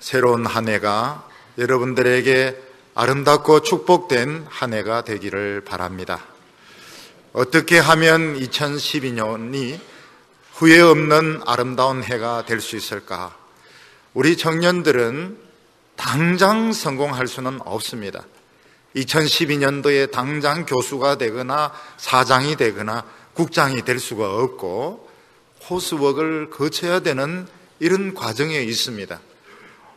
새로운 한 해가 여러분들에게 아름답고 축복된 한 해가 되기를 바랍니다. 어떻게 하면 2012년이 후회 없는 아름다운 해가 될 수 있을까? 우리 청년들은 당장 성공할 수는 없습니다. 2012년도에 당장 교수가 되거나 사장이 되거나 국장이 될 수가 없고 코스웍을 거쳐야 되는 이런 과정에 있습니다.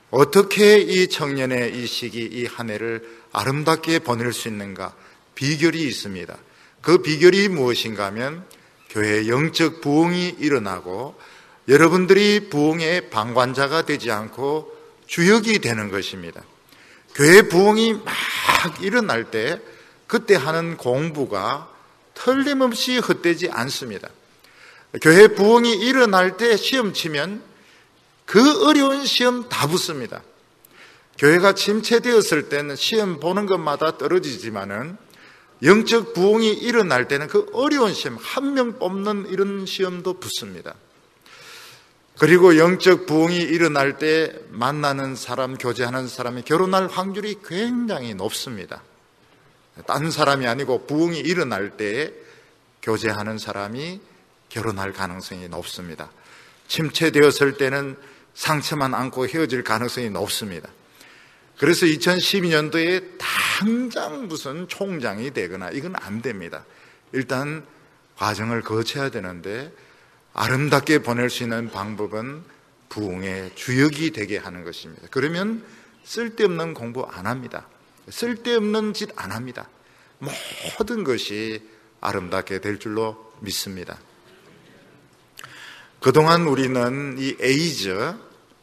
어떻게 이 청년의 이 시기, 이 한 해를 아름답게 보낼 수 있는가? 비결이 있습니다. 그 비결이 무엇인가 하면 교회의 영적 부흥이 일어나고 여러분들이 부흥의 방관자가 되지 않고 주역이 되는 것입니다. 교회 부흥이 막 일어날 때 그때 하는 공부가 틀림없이 헛되지 않습니다. 교회 부흥이 일어날 때 시험 치면 그 어려운 시험 다 붙습니다. 교회가 침체되었을 때는 시험 보는 것마다 떨어지지만은 영적 부흥이 일어날 때는 그 어려운 시험, 한 명 뽑는 이런 시험도 붙습니다. 그리고 영적 부흥이 일어날 때 만나는 사람, 교제하는 사람이 결혼할 확률이 굉장히 높습니다. 딴 사람이 아니고 부흥이 일어날 때 교제하는 사람이 결혼할 가능성이 높습니다. 침체되었을 때는 상처만 안고 헤어질 가능성이 높습니다. 그래서 2012년도에 당장 무슨 총장이 되거나 이건 안 됩니다. 일단 과정을 거쳐야 되는데 아름답게 보낼 수 있는 방법은 부흥의 주역이 되게 하는 것입니다. 그러면 쓸데없는 공부 안 합니다. 쓸데없는 짓 안 합니다. 모든 것이 아름답게 될 줄로 믿습니다. 그동안 우리는 이 에이즈,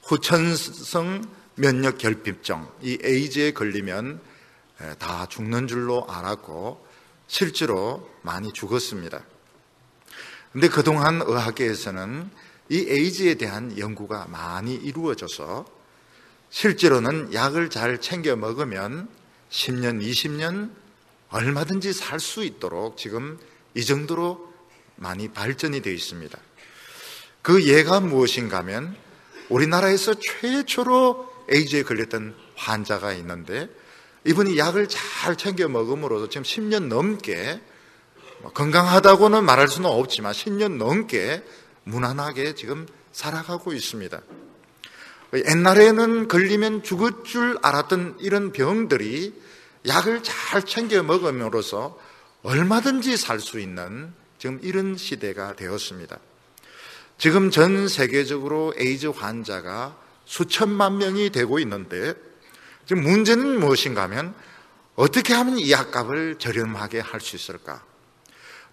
후천성 면역 결핍증, 이 에이즈에 걸리면 다 죽는 줄로 알았고 실제로 많이 죽었습니다. 그런데 그동안 의학계에서는 이 에이즈에 대한 연구가 많이 이루어져서 실제로는 약을 잘 챙겨 먹으면 10년, 20년 얼마든지 살 수 있도록 지금 이 정도로 많이 발전이 되어 있습니다. 그 예가 무엇인가 하면 우리나라에서 최초로 에이즈에 걸렸던 환자가 있는데 이분이 약을 잘 챙겨 먹음으로써 지금 10년 넘게 건강하다고는 말할 수는 없지만 10년 넘게 무난하게 지금 살아가고 있습니다. 옛날에는 걸리면 죽을 줄 알았던 이런 병들이 약을 잘 챙겨 먹음으로써 얼마든지 살 수 있는 지금 이런 시대가 되었습니다. 지금 전 세계적으로 에이즈 환자가 수천만 명이 되고 있는데 지금 문제는 무엇인가 하면 어떻게 하면 이 약값을 저렴하게 할 수 있을까?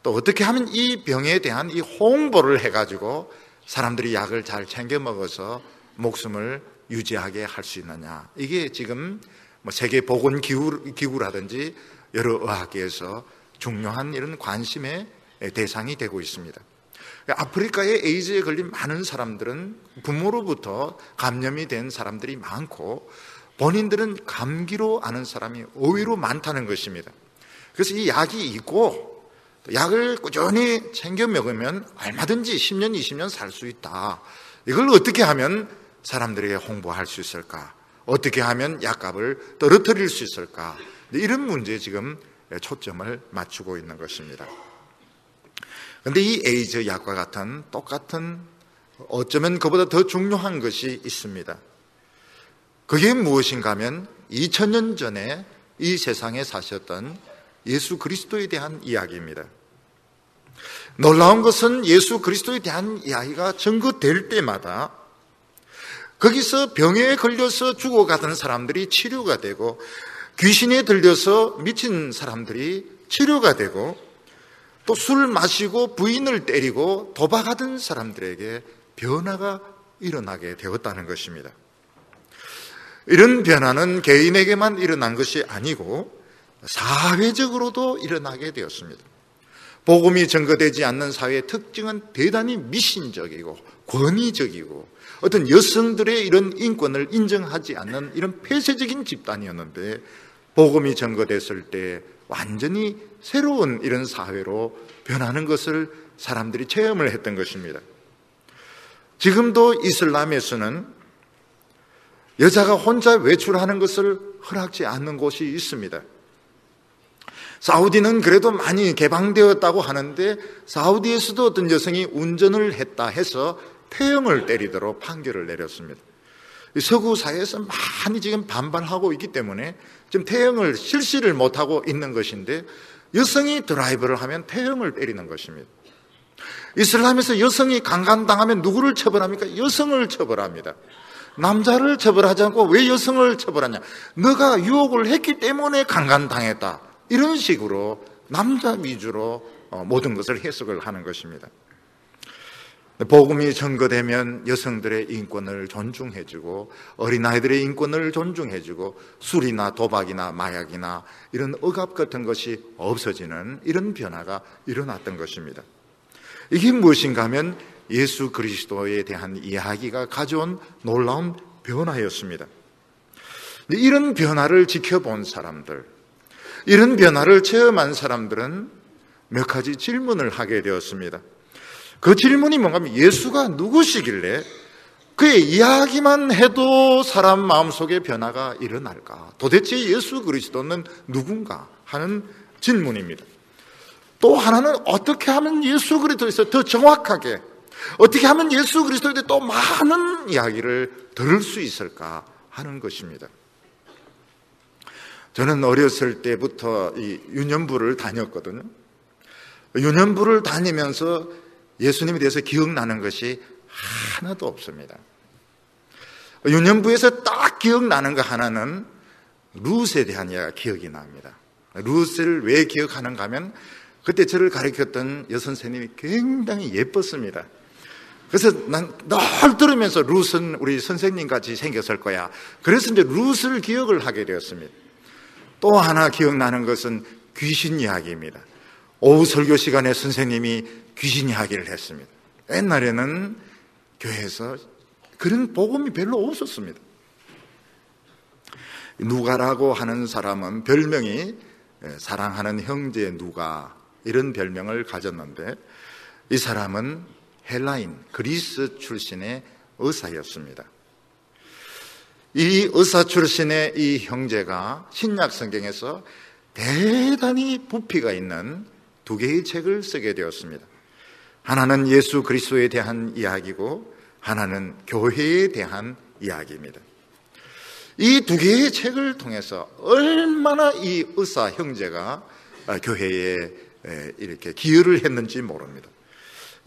또 어떻게 하면 이 병에 대한 이 홍보를 해가지고 사람들이 약을 잘 챙겨 먹어서 목숨을 유지하게 할 수 있느냐? 이게 지금 세계보건기구라든지 여러 의학계에서 중요한 이런 관심의 대상이 되고 있습니다. 아프리카의 에이즈에 걸린 많은 사람들은 부모로부터 감염이 된 사람들이 많고 본인들은 감기로 아는 사람이 의외로 많다는 것입니다. 그래서 이 약이 있고 약을 꾸준히 챙겨 먹으면 얼마든지 10년, 20년 살 수 있다. 이걸 어떻게 하면 사람들에게 홍보할 수 있을까? 어떻게 하면 약값을 떨어뜨릴 수 있을까? 이런 문제에 지금 초점을 맞추고 있는 것입니다. 그런데 이 에이즈 약과 같은 똑같은 어쩌면 그보다 더 중요한 것이 있습니다. 그게 무엇인가 하면 2000년 전에 이 세상에 사셨던 예수 그리스도에 대한 이야기입니다. 놀라운 것은 예수 그리스도에 대한 이야기가 전거될 때마다 거기서 병에 걸려서 죽어가던 사람들이 치료가 되고 귀신에 들려서 미친 사람들이 치료가 되고 또 술 마시고 부인을 때리고 도박하던 사람들에게 변화가 일어나게 되었다는 것입니다. 이런 변화는 개인에게만 일어난 것이 아니고 사회적으로도 일어나게 되었습니다. 복음이 전거되지 않는 사회의 특징은 대단히 미신적이고 권위적이고 어떤 여성들의 이런 인권을 인정하지 않는 이런 폐쇄적인 집단이었는데 복음이 전거됐을 때 완전히 새로운 이런 사회로 변하는 것을 사람들이 체험을 했던 것입니다. 지금도 이슬람에서는 여자가 혼자 외출하는 것을 허락지 않는 곳이 있습니다. 사우디는 그래도 많이 개방되었다고 하는데 사우디에서도 어떤 여성이 운전을 했다 해서 태형을 때리도록 판결을 내렸습니다. 서구 사회에서 많이 지금 반발하고 있기 때문에 지금 태형을 실시를 못하고 있는 것인데 여성이 드라이브를 하면 태형을 때리는 것입니다. 이슬람에서 여성이 강간당하면 누구를 처벌합니까? 여성을 처벌합니다. 남자를 처벌하지 않고 왜 여성을 처벌하냐? 너가 유혹을 했기 때문에 강간당했다. 이런 식으로 남자 위주로 모든 것을 해석을 하는 것입니다. 복음이 전거되면 여성들의 인권을 존중해주고 어린아이들의 인권을 존중해주고 술이나 도박이나 마약이나 이런 억압 같은 것이 없어지는 이런 변화가 일어났던 것입니다. 이게 무엇인가 하면 예수 그리스도에 대한 이야기가 가져온 놀라운 변화였습니다. 이런 변화를 지켜본 사람들, 이런 변화를 체험한 사람들은 몇 가지 질문을 하게 되었습니다. 그 질문이 뭔가 하면 예수가 누구시길래 그의 이야기만 해도 사람 마음속에 변화가 일어날까? 도대체 예수 그리스도는 누군가 하는 질문입니다. 또 하나는 어떻게 하면 예수 그리스도에서 더 정확하게, 어떻게 하면 예수 그리스도에 대해 또 많은 이야기를 들을 수 있을까 하는 것입니다. 저는 어렸을 때부터 이 유년부를 다녔거든요. 유년부를 다니면서 예수님에 대해서 기억나는 것이 하나도 없습니다. 유년부에서 딱 기억나는 거 하나는 룻에 대한 이야기가 기억이 납니다. 룻을 왜 기억하는가 하면 그때 저를 가르쳤던 여선생님이 굉장히 예뻤습니다. 그래서 난 늘 들으면서 룻은 우리 선생님같이 생겼을 거야. 그래서 이제 룻을 기억을 하게 되었습니다. 또 하나 기억나는 것은 귀신 이야기입니다. 오후 설교 시간에 선생님이 귀신 이야기를 했습니다. 옛날에는 교회에서 그런 복음이 별로 없었습니다. 누가라고 하는 사람은 별명이 사랑하는 형제 누가 이런 별명을 가졌는데 이 사람은 헬라인, 그리스 출신의 의사였습니다. 이 의사 출신의 이 형제가 신약 성경에서 대단히 부피가 있는 두 개의 책을 쓰게 되었습니다. 하나는 예수 그리스도에 대한 이야기고 하나는 교회에 대한 이야기입니다. 이 두 개의 책을 통해서 얼마나 이 의사 형제가 교회에 이렇게 기여를 했는지 모릅니다.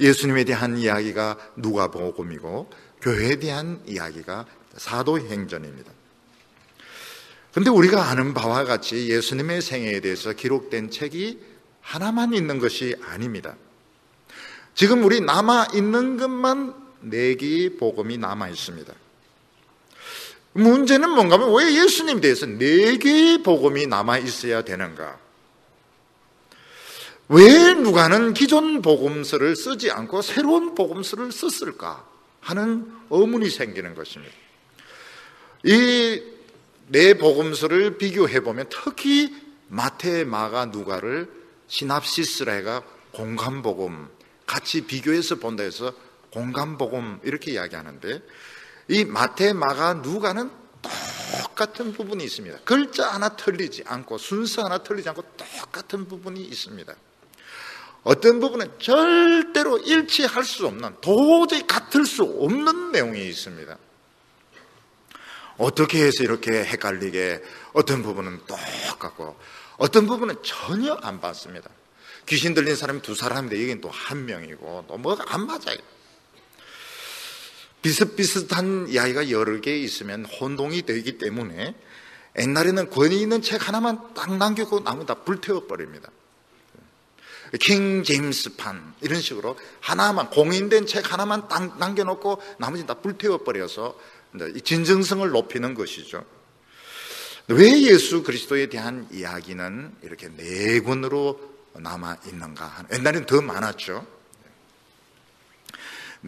예수님에 대한 이야기가 누가복음이고 교회에 대한 이야기가 사도행전입니다. 그런데 우리가 아는 바와 같이 예수님의 생애에 대해서 기록된 책이 하나만 있는 것이 아닙니다. 지금 우리 남아있는 것만 4개의 복음이 남아있습니다. 문제는 뭔가 하면 왜 예수님에 대해서 4개의 복음이 남아있어야 되는가? 왜 누가는 기존 복음서를 쓰지 않고 새로운 복음서를 썼을까 하는 의문이 생기는 것입니다. 이 4복음서를 비교해보면 특히 마태, 마가, 누가를 시납시스라 해가 공감복음, 같이 비교해서 본다 해서 공감복음 이렇게 이야기하는데 이 마태, 마가, 누가는 똑같은 부분이 있습니다. 글자 하나 틀리지 않고 순서 하나 틀리지 않고 똑같은 부분이 있습니다. 어떤 부분은 절대로 일치할 수 없는, 도저히 같을 수 없는 내용이 있습니다. 어떻게 해서 이렇게 헷갈리게 어떤 부분은 똑같고 어떤 부분은 전혀 안 맞습니다. 귀신 들린 사람이 2사람인데 여기는 또 1명이고 또 뭐가 안 맞아요. 비슷비슷한 이야기가 여러 개 있으면 혼동이 되기 때문에 옛날에는 권위 있는 책 하나만 딱 남기고 나머지 다 불태워버립니다. 킹 제임스판 이런 식으로 하나만 공인된 책 하나만 딱 남겨놓고 나머지는 다 불태워버려서 진정성을 높이는 것이죠. 왜 예수 그리스도에 대한 이야기는 이렇게 4권으로 남아있는가? 옛날에는 더 많았죠.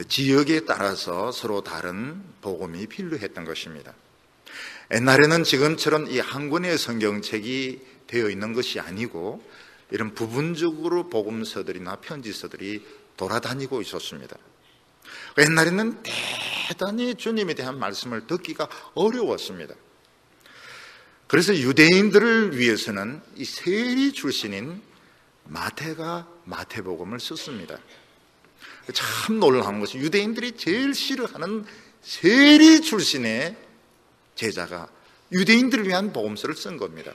지역에 따라서 서로 다른 복음이 필요했던 것입니다. 옛날에는 지금처럼 이 한 권의 성경책이 되어 있는 것이 아니고 이런 부분적으로 복음서들이나 편지서들이 돌아다니고 있었습니다. 옛날에는 대단히 주님에 대한 말씀을 듣기가 어려웠습니다. 그래서 유대인들을 위해서는 이 세리 출신인 마태가 마태복음을 썼습니다. 참 놀라운 것이 유대인들이 제일 싫어하는 세리 출신의 제자가 유대인들을 위한 복음서를 쓴 겁니다.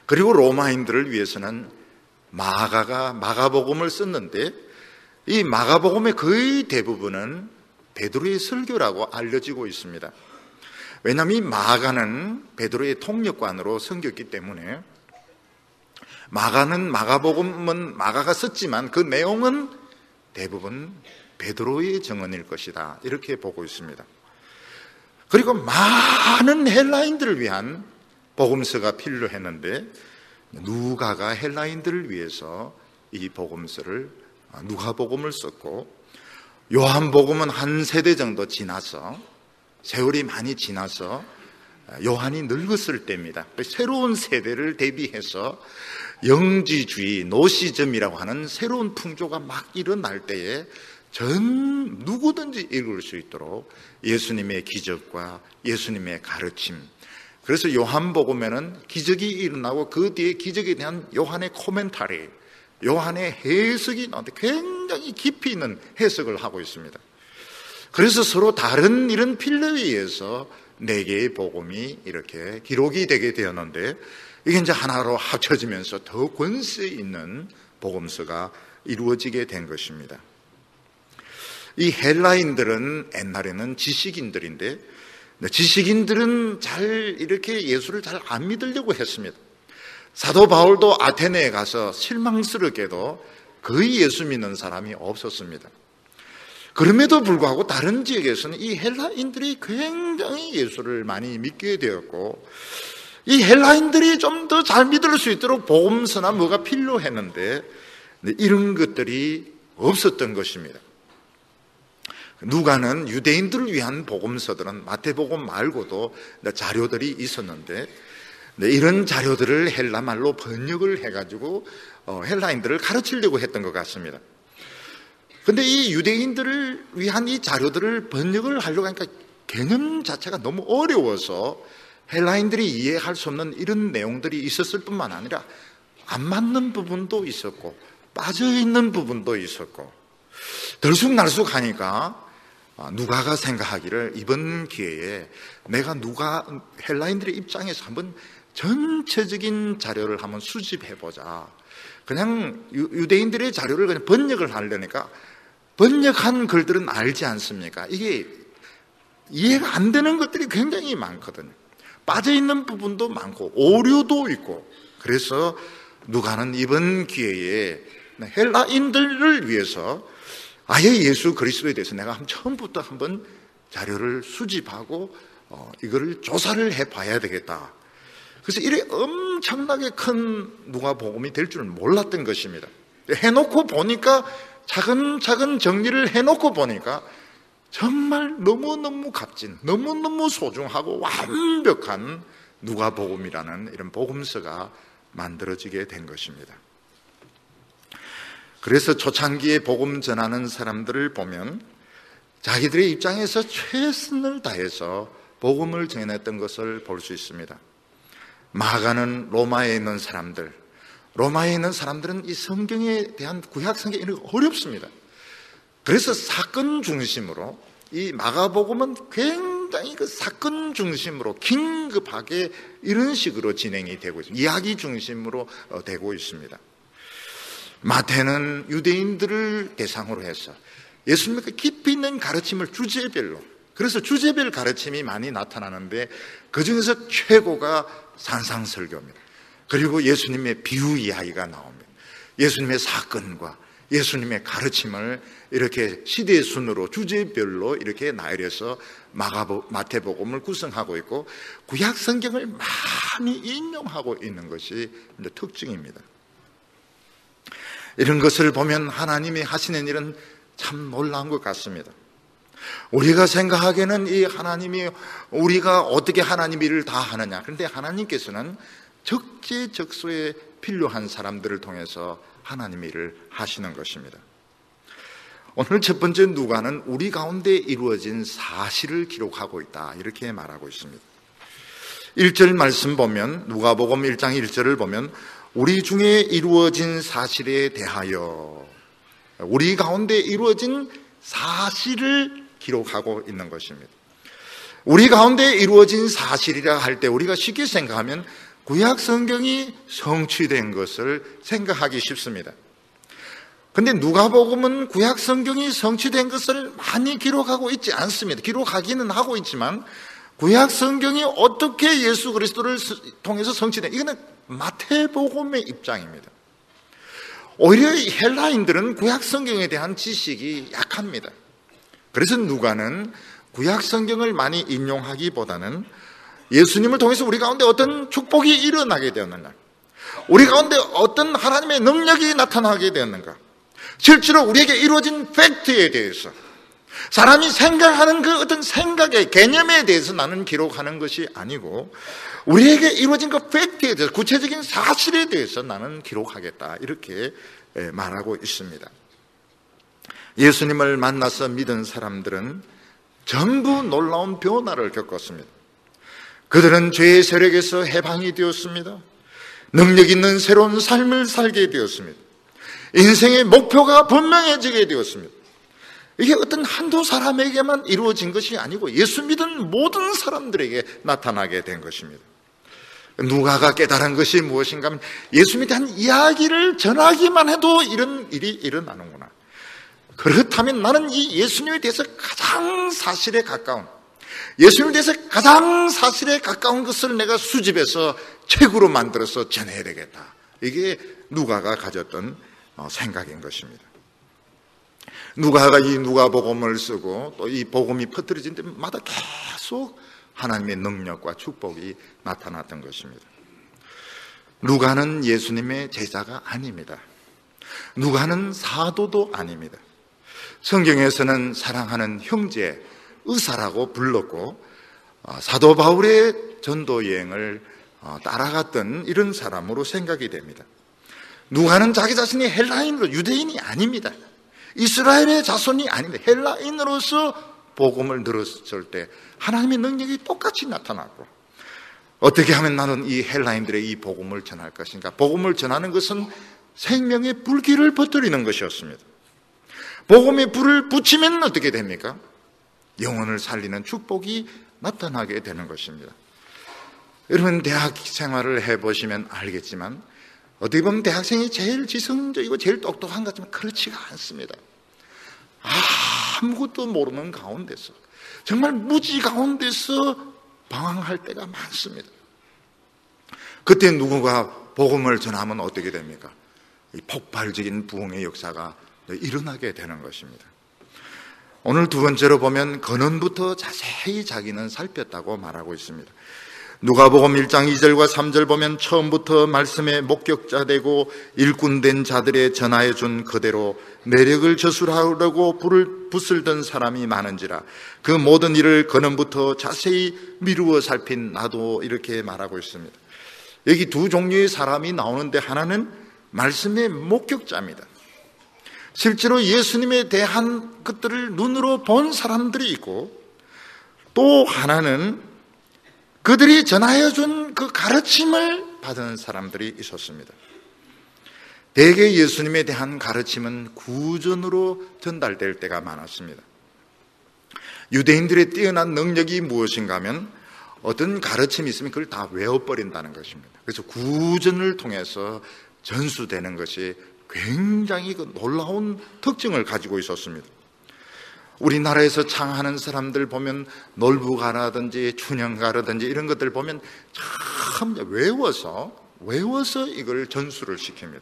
그리고 로마인들을 위해서는 마가가 마가복음을 썼는데 이 마가복음의 거의 대부분은 베드로의 설교라고 알려지고 있습니다. 왜냐하면 이 마가는 베드로의 통역관으로 섬겼기 때문에 마가복음은 마가가 썼지만 그 내용은 대부분 베드로의 증언일 것이다, 이렇게 보고 있습니다. 그리고 많은 헬라인들을 위한 복음서가 필요했는데 누가가 헬라인들을 위해서 이 복음서를 누가복음을 썼고, 요한복음은 한 세대 정도 지나서, 세월이 많이 지나서 요한이 늙었을 때입니다. 새로운 세대를 대비해서 영지주의, 노시즘이라고 하는 새로운 풍조가 막 일어날 때에 누구든지 읽을 수 있도록 예수님의 기적과 예수님의 가르침, 그래서 요한복음에는 기적이 일어나고 그 뒤에 기적에 대한 요한의 코멘터리, 요한의 해석이 나오는데 굉장히 깊이 있는 해석을 하고 있습니다. 그래서 서로 다른 이런 필러에 의해서 4개의 복음이 이렇게 기록이 되게 되었는데, 이게 이제 하나로 합쳐지면서 더 권세 있는 복음서가 이루어지게 된 것입니다. 이 헬라인들은 옛날에는 지식인들인데, 지식인들은 이렇게 예수를 잘 안 믿으려고 했습니다. 사도 바울도 아테네에 가서 실망스럽게도 거의 예수 믿는 사람이 없었습니다. 그럼에도 불구하고 다른 지역에서는 이 헬라인들이 굉장히 예수를 많이 믿게 되었고, 이 헬라인들이 좀 더 잘 믿을 수 있도록 복음서나 뭐가 필요했는데 이런 것들이 없었던 것입니다. 누가는 유대인들을 위한 복음서들은 마태복음 말고도 자료들이 있었는데 이런 자료들을 헬라말로 번역을 해가지고 헬라인들을 가르치려고 했던 것 같습니다. 그런데 이 유대인들을 위한 이 자료들을 번역을 하려고 하니까 개념 자체가 너무 어려워서 헬라인들이 이해할 수 없는 이런 내용들이 있었을 뿐만 아니라 안 맞는 부분도 있었고 빠져있는 부분도 있었고, 들쑥날쑥하니까 누가가 생각하기를 이번 기회에 내가 헬라인들의 입장에서 한번 전체적인 자료를 한번 수집해보자. 그냥 유대인들의 자료를 그냥 번역을 하려니까 번역한 글들은 알지 않습니까? 이게 이해가 안 되는 것들이 굉장히 많거든요. 빠져있는 부분도 많고 오류도 있고, 그래서 누가는 이번 기회에 헬라인들을 위해서 아예 예수 그리스도에 대해서 내가 처음부터 한번 자료를 수집하고 이거를 조사를 해봐야 되겠다. 그래서 이래 엄청나게 큰 누가복음이 될 줄은 몰랐던 것입니다. 해놓고 보니까 차근차근 정리를 해놓고 보니까 정말 너무너무 값진, 너무너무 소중하고 완벽한 누가복음이라는 이런 복음서가 만들어지게 된 것입니다. 그래서 초창기에 복음 전하는 사람들을 보면 자기들의 입장에서 최선을 다해서 복음을 전했던 것을 볼 수 있습니다. 마가는 로마에 있는 사람들은 이 성경에 대한 구약 성경이 어렵습니다. 그래서 사건 중심으로, 이 마가복음은 굉장히 그 사건 중심으로 긴급하게 이런 식으로 진행이 되고 있습니다. 이야기 중심으로 되고 있습니다. 마태는 유대인들을 대상으로 해서 예수님의 깊이 있는 가르침을 주제별로, 그래서 주제별 가르침이 많이 나타나는데 그중에서 최고가 산상설교입니다. 그리고 예수님의 비유 이야기가 나옵니다. 예수님의 사건과 예수님의 가르침을 이렇게 시대 순으로 주제별로 이렇게 나열해서 마태복음을 구성하고 있고 구약 성경을 많이 인용하고 있는 것이 특징입니다. 이런 것을 보면 하나님이 하시는 일은 참 놀라운 것 같습니다. 우리가 생각하기에는 이 하나님이, 우리가 어떻게 하나님 일을 다 하느냐, 그런데 하나님께서는 적재적소에 필요한 사람들을 통해서 하나님 일을 하시는 것입니다. 오늘 첫 번째 누가는 우리 가운데 이루어진 사실을 기록하고 있다, 이렇게 말하고 있습니다. 1절 말씀 보면, 누가복음 1장 1절을 보면 우리 중에 이루어진 사실에 대하여, 우리 가운데 이루어진 사실을 기록하고 있는 것입니다. 우리 가운데 이루어진 사실이라 할 때 우리가 쉽게 생각하면 구약 성경이 성취된 것을 생각하기 쉽습니다. 근데 누가복음은 구약 성경이 성취된 것을 많이 기록하고 있지 않습니다. 기록하기는 하고 있지만 구약 성경이 어떻게 예수 그리스도를 통해서 성취된, 이거는 마태복음의 입장입니다. 오히려 헬라인들은 구약 성경에 대한 지식이 약합니다. 그래서 누가는 구약 성경을 많이 인용하기보다는 예수님을 통해서 우리 가운데 어떤 축복이 일어나게 되었는가, 우리 가운데 어떤 하나님의 능력이 나타나게 되었는가, 실제로 우리에게 이루어진 팩트에 대해서, 사람이 생각하는 그 어떤 생각의 개념에 대해서 나는 기록하는 것이 아니고 우리에게 이루어진 그 팩트에 대해서, 구체적인 사실에 대해서 나는 기록하겠다, 이렇게 말하고 있습니다. 예수님을 만나서 믿은 사람들은 전부 놀라운 변화를 겪었습니다. 그들은 죄의 세력에서 해방이 되었습니다. 능력 있는 새로운 삶을 살게 되었습니다. 인생의 목표가 분명해지게 되었습니다. 이게 어떤 한두 사람에게만 이루어진 것이 아니고 예수 믿은 모든 사람들에게 나타나게 된 것입니다. 누가가 깨달은 것이 무엇인가 하면 예수님에 대한 이야기를 전하기만 해도 이런 일이 일어나는구나. 그렇다면 나는 이 예수님에 대해서 가장 사실에 가까운, 예수님에 대해서 가장 사실에 가까운 것을 내가 수집해서 책으로 만들어서 전해야 되겠다. 이게 누가가 가졌던 생각인 것입니다. 누가가 이 누가복음을 쓰고 또 이 복음이 퍼뜨려진 때마다 계속 하나님의 능력과 축복이 나타났던 것입니다. 누가는 예수님의 제자가 아닙니다. 누가는 사도도 아닙니다. 성경에서는 사랑하는 형제, 의사라고 불렀고 사도 바울의 전도 여행을 따라갔던 이런 사람으로 생각이 됩니다. 누가는 자기 자신이 헬라인으로, 유대인이 아닙니다. 이스라엘의 자손이 아닙니다. 헬라인으로서 복음을 들었을 때 하나님의 능력이 똑같이 나타났고, 어떻게 하면 나는 이 헬라인들의 이 복음을 전할 것인가? 복음을 전하는 것은 생명의 불길을 퍼뜨리는 것이었습니다. 복음의 불을 붙이면 어떻게 됩니까? 영혼을 살리는 축복이 나타나게 되는 것입니다. 여러분, 대학 생활을 해보시면 알겠지만 어떻게 보면 대학생이 제일 지성적이고 제일 똑똑한 것 같지만 그렇지가 않습니다. 아무것도 모르는 가운데서, 정말 무지 가운데서 방황할 때가 많습니다. 그때 누구가 복음을 전하면 어떻게 됩니까? 이 폭발적인 부흥의 역사가 일어나게 되는 것입니다. 오늘 두 번째로 보면 근원부터 자세히 자기는 살폈다고 말하고 있습니다. 누가복음 1장 2절과 3절 보면 처음부터 말씀의 목격자 되고 일꾼된 자들의 전하여 준 그대로 내력을 저술하려고 불을 부슬던 사람이 많은지라 그 모든 일을 근원부터 자세히 미루어 살핀 나도, 이렇게 말하고 있습니다. 여기 두 종류의 사람이 나오는데 하나는 말씀의 목격자입니다. 실제로 예수님에 대한 것들을 눈으로 본 사람들이 있고, 또 하나는 그들이 전하여 준 그 가르침을 받은 사람들이 있었습니다. 대개 예수님에 대한 가르침은 구전으로 전달될 때가 많았습니다. 유대인들의 뛰어난 능력이 무엇인가 하면 어떤 가르침이 있으면 그걸 다 외워버린다는 것입니다. 그래서 구전을 통해서 전수되는 것이 굉장히 놀라운 특징을 가지고 있었습니다. 우리나라에서 창하는 사람들 보면 놀부가라든지 춘향가라든지 이런 것들 보면 참 외워서 이걸 전수를 시킵니다.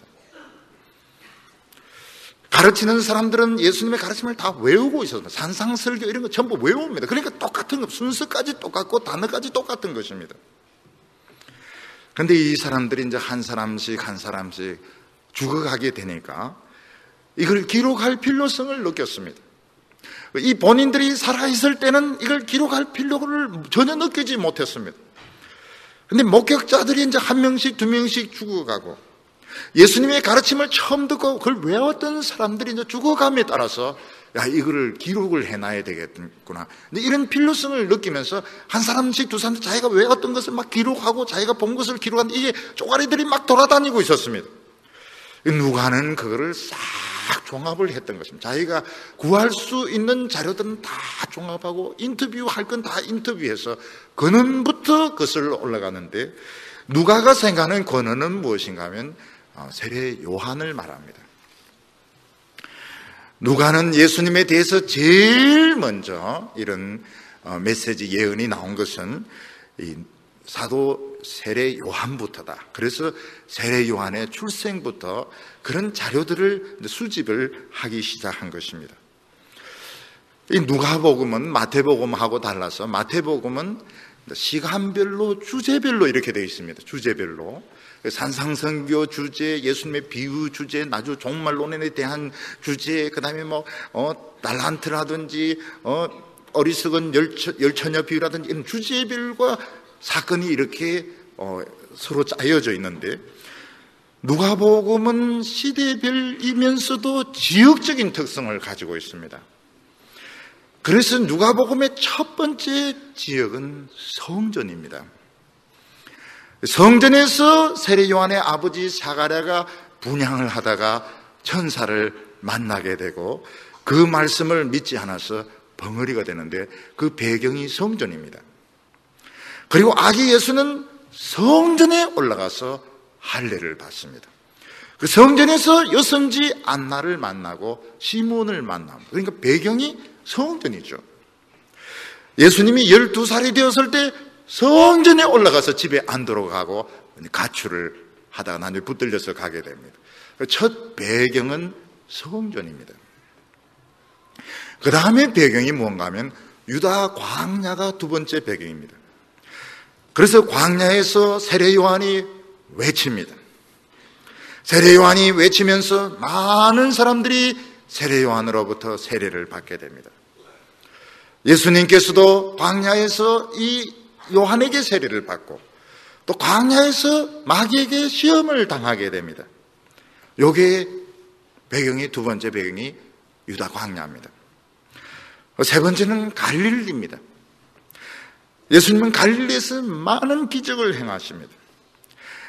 가르치는 사람들은 예수님의 가르침을 다 외우고 있었습니다. 산상설교 이런 거 전부 외웁니다. 그러니까 똑같은 것, 순서까지 똑같고 단어까지 똑같은 것입니다. 그런데 이 사람들이 이제 한 사람씩 죽어가게 되니까 이걸 기록할 필요성을 느꼈습니다. 이 본인들이 살아있을 때는 이걸 기록할 필요를 전혀 느끼지 못했습니다. 그런데 목격자들이 이제 한 명씩 두 명씩 죽어가고, 예수님의 가르침을 처음 듣고 그걸 외웠던 사람들이 이제 죽어감에 따라서 야, 이거를 기록을 해놔야 되겠구나. 근데 이런 필요성을 느끼면서 한 사람씩 두 사람씩 자기가 왜 어떤 것을 막 기록하고 자기가 본 것을 기록하는데 이게 쪼가리들이 막 돌아다니고 있었습니다. 누가는 그거를 싹 종합을 했던 것입니다. 자기가 구할 수 있는 자료들은 다 종합하고 인터뷰할 건 다 인터뷰해서 근원부터 그것을 올라가는데 누가가 생각하는 근원은 무엇인가 하면 세례 요한을 말합니다. 누가는 예수님에 대해서 제일 먼저 이런 메시지 예언이 나온 것은 이 사도 세례 요한부터다. 그래서 세례 요한의 출생부터 그런 자료들을 수집을 하기 시작한 것입니다. 이 누가복음은 마태복음하고 달라서 마태복음은 시간별로 주제별로 이렇게 되어 있습니다. 주제별로 산상선교 주제, 예수님의 비유 주제, 나주 종말론에 대한 주제, 그다음에 달란트라든지 어리석은 열처녀 비유라든지 이런 주제별과 사건이 이렇게 서로 짜여져 있는데 누가복음은 시대별이면서도 지역적인 특성을 가지고 있습니다. 그래서 누가복음의 첫 번째 지역은 성전입니다. 성전에서 세례 요한의 아버지 사가랴가 분향을 하다가 천사를 만나게 되고 그 말씀을 믿지 않아서 벙어리가 되는데 그 배경이 성전입니다. 그리고 아기 예수는 성전에 올라가서 할례를 받습니다. 그 성전에서 여성지 안나를 만나고 시몬을 만납니다. 그러니까 배경이 성전이죠. 예수님이 12살이 되었을 때 성전에 올라가서 집에 안 들어가고 가출을 하다가 나중에 붙들려서 가게 됩니다. 첫 배경은 성전입니다. 그 다음에 배경이 뭔가 하면 유다 광야가 두 번째 배경입니다. 그래서 광야에서 세례 요한이 외칩니다. 세례 요한이 외치면서 많은 사람들이 세례 요한으로부터 세례를 받게 됩니다. 예수님께서도 광야에서 이 요한에게 세례를 받고 또 광야에서 마귀에게 시험을 당하게 됩니다. 요게 배경이 두 번째 배경이 유다 광야입니다. 세 번째는 갈릴리입니다. 예수님은 갈릴리에서 많은 기적을 행하십니다.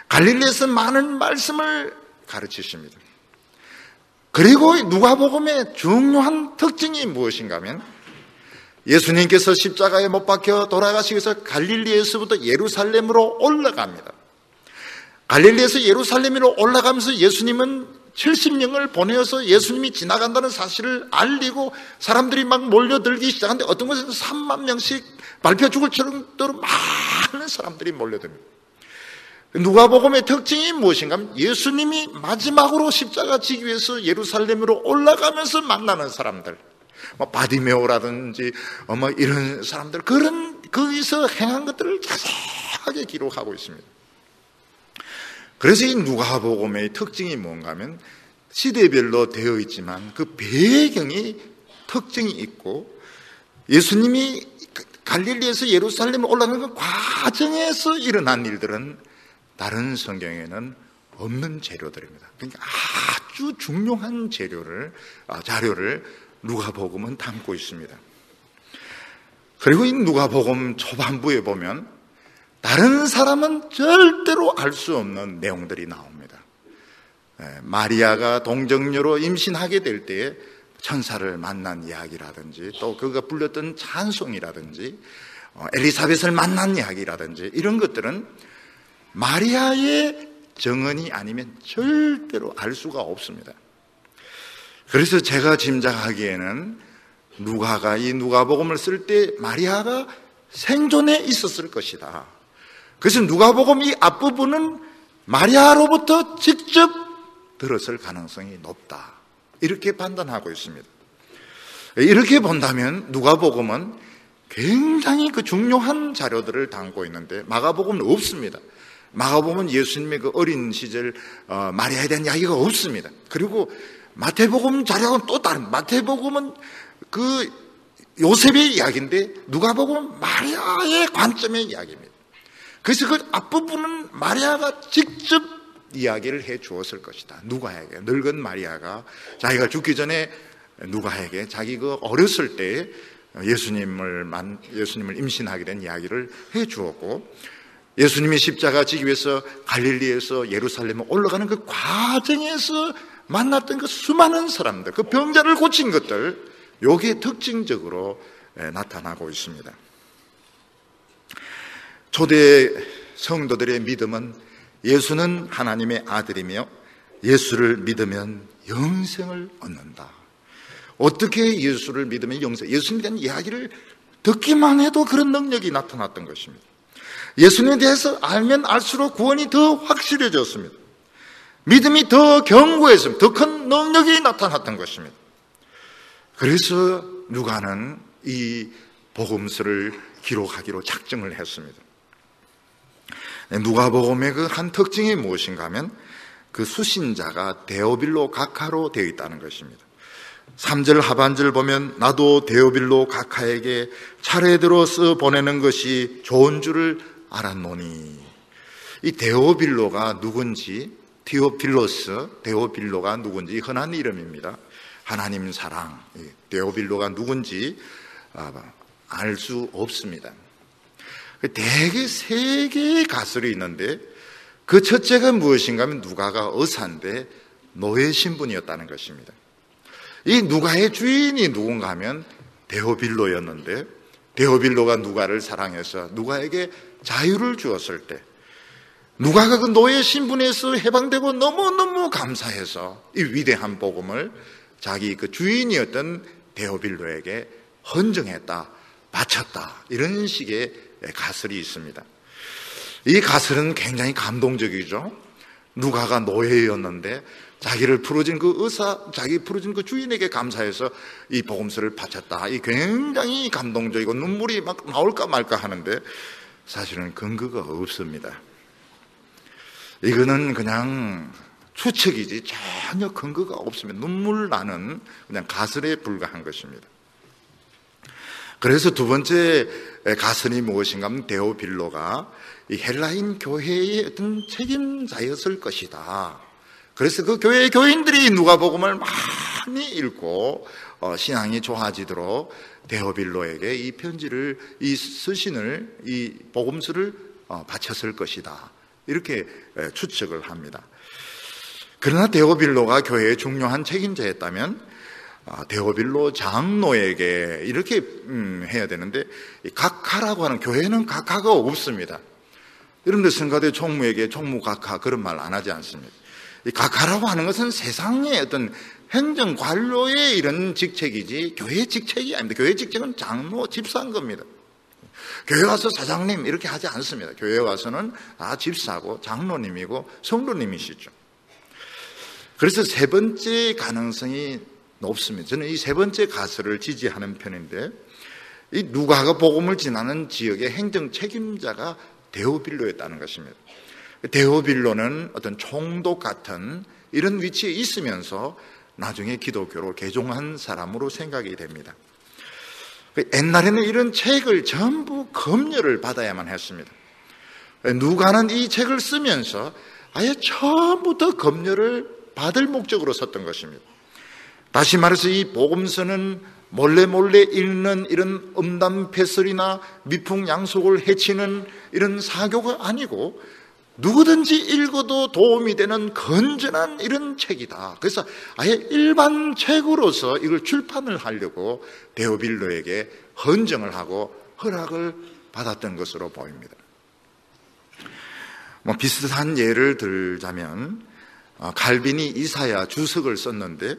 갈릴리에서 많은 말씀을 가르치십니다. 그리고 누가복음의 중요한 특징이 무엇인가 하면 예수님께서 십자가에 못 박혀 돌아가시기 위해서 갈릴리에서부터 예루살렘으로 올라갑니다. 갈릴리에서 예루살렘으로 올라가면서 예수님은 70명을 보내어서 예수님이 지나간다는 사실을 알리고 사람들이 막 몰려들기 시작하는데 어떤 곳에서는 3만 명씩 밟혀 죽을 정도로 많은 사람들이 몰려듭니다. 누가복음의 특징이 무엇인가 하면 예수님이 마지막으로 십자가 지기 위해서 예루살렘으로 올라가면서 만나는 사람들, 바디메오라든지 이런 사람들, 그런 거기서 행한 것들을 자세하게 기록하고 있습니다. 그래서 이 누가복음의 특징이 뭔가 하면 시대별로 되어 있지만 그 배경이 특징이 있고 예수님이 갈릴리에서 예루살렘에 올라가는 그 과정에서 일어난 일들은 다른 성경에는 없는 재료들입니다. 그러니까 아주 중요한 자료를 누가복음은 담고 있습니다. 그리고 이 누가복음 초반부에 보면 다른 사람은 절대로 알 수 없는 내용들이 나옵니다. 마리아가 동정녀로 임신하게 될 때에 천사를 만난 이야기라든지 또 그가 불렸던 찬송이라든지 엘리사벳을 만난 이야기라든지 이런 것들은 마리아의 정언이 아니면 절대로 알 수가 없습니다. 그래서 제가 짐작하기에는 누가가 이 누가복음을 쓸 때 마리아가 생존해 있었을 것이다. 그래서 누가복음 이 앞부분은 마리아로부터 직접 들었을 가능성이 높다. 이렇게 판단하고 있습니다. 이렇게 본다면 누가복음은 굉장히 그 중요한 자료들을 담고 있는데 마가복음은 없습니다. 마가복음은 예수님의 그 어린 시절 마리아에 대한 이야기가 없습니다. 그리고 마태복음 자료는 또 다른, 마태복음은 그 요셉의 이야기인데 누가복음은 마리아의 관점의 이야기입니다. 그래서 그 앞부분은 마리아가 직접 이야기를 해 주었을 것이다. 누가에게 늙은 마리아가 자기가 죽기 전에 누가에게 자기 그 어렸을 때 예수님을 임신하게 된 이야기를 해 주었고, 예수님이 십자가 지기 위해서 갈릴리에서 예루살렘에 올라가는 그 과정에서 만났던 그 수많은 사람들, 그 병자를 고친 것들, 요게 특징적으로 나타나고 있습니다. 초대 성도들의 믿음은 예수는 하나님의 아들이며 예수를 믿으면 영생을 얻는다. 어떻게 예수를 믿으면 영생? 예수님에 대한 이야기를 듣기만 해도 그런 능력이 나타났던 것입니다. 예수님에 대해서 알면 알수록 구원이 더 확실해졌습니다. 믿음이 더 견고했습니다. 더 큰 능력이 나타났던 것입니다. 그래서 누가는 이 복음서를 기록하기로 작정을 했습니다. 누가복음의 그 한 특징이 무엇인가 하면 그 수신자가 데오빌로 각하로 되어 있다는 것입니다. 3절 하반절 보면 나도 데오빌로 각하에게 차례대로 써 보내는 것이 좋은 줄을 알았노니, 이 데오빌로가 누군지, 데오빌로가 누군지 흔한 이름입니다. 하나님 사랑, 데오빌로가 누군지 알 수 없습니다. 대개 3개의 가설이 있는데 그 첫째가 무엇인가 하면 누가가 의사인데 노예 신분이었다는 것입니다. 이 누가의 주인이 누군가 하면 데오빌로였는데, 데오빌로가 누가를 사랑해서 누가에게 자유를 주었을 때 누가가 그 노예 신분에서 해방되고 너무너무 감사해서 이 위대한 복음을 자기 그 주인이었던 데오빌로에게 헌정했다, 바쳤다, 이런 식의 가설이 있습니다. 이 가설은 굉장히 감동적이죠. 누가가 노예였는데 자기를 풀어준 그 자기 풀어준 그 주인에게 감사해서 이 복음서를 바쳤다. 이 굉장히 감동적이고 눈물이 막 나올까 말까 하는데 사실은 근거가 없습니다. 이거는 그냥 추측이지 전혀 근거가 없습니다. 눈물 나는 그냥 가설에 불과한 것입니다. 그래서 두 번째 가설이 무엇인가 하면 데오빌로가 이 헬라인 교회의 어떤 책임자였을 것이다. 그래서 그 교회의 교인들이 누가복음을 많이 읽고 신앙이 좋아지도록 데오빌로에게 이 편지를, 이 서신을, 이 복음서를 바쳤을 것이다. 이렇게 추측을 합니다. 그러나 데오빌로가 교회의 중요한 책임자였다면 데오빌로 장로에게 이렇게 해야 되는데, 각하라고 하는, 교회는 각하가 없습니다. 여러분들 성가대 총무에게 총무 각하 그런 말 안 하지 않습니다. 이 각하라고 하는 것은 세상의 어떤 행정 관료의 이런 직책이지 교회의 직책이 아닙니다. 교회의 직책은 장로, 집사인 겁니다. 교회 와서 사장님 이렇게 하지 않습니다. 교회 와서는 집사고 장로님이고 성도님이시죠. 그래서 세 번째 가능성이 높습니다. 저는 이 세 번째 가설을 지지하는 편인데, 이 누가가 복음을 전하는 지역의 행정 책임자가 데오빌로였다는 것입니다. 데오빌로는 어떤 총독 같은 이런 위치에 있으면서 나중에 기독교로 개종한 사람으로 생각이 됩니다. 옛날에는 이런 책을 전부 검열을 받아야만 했습니다. 누가는 이 책을 쓰면서 아예 처음부터 검열을 받을 목적으로 썼던 것입니다. 다시 말해서 이 복음서는 몰래 읽는 이런 음담패설이나 미풍양속을 해치는 이런 사교가 아니고 누구든지 읽어도 도움이 되는 건전한 이런 책이다. 그래서 아예 일반 책으로서 이걸 출판을 하려고 데오빌로에게 헌정을 하고 허락을 받았던 것으로 보입니다. 비슷한 예를 들자면 칼빈이 이사야 주석을 썼는데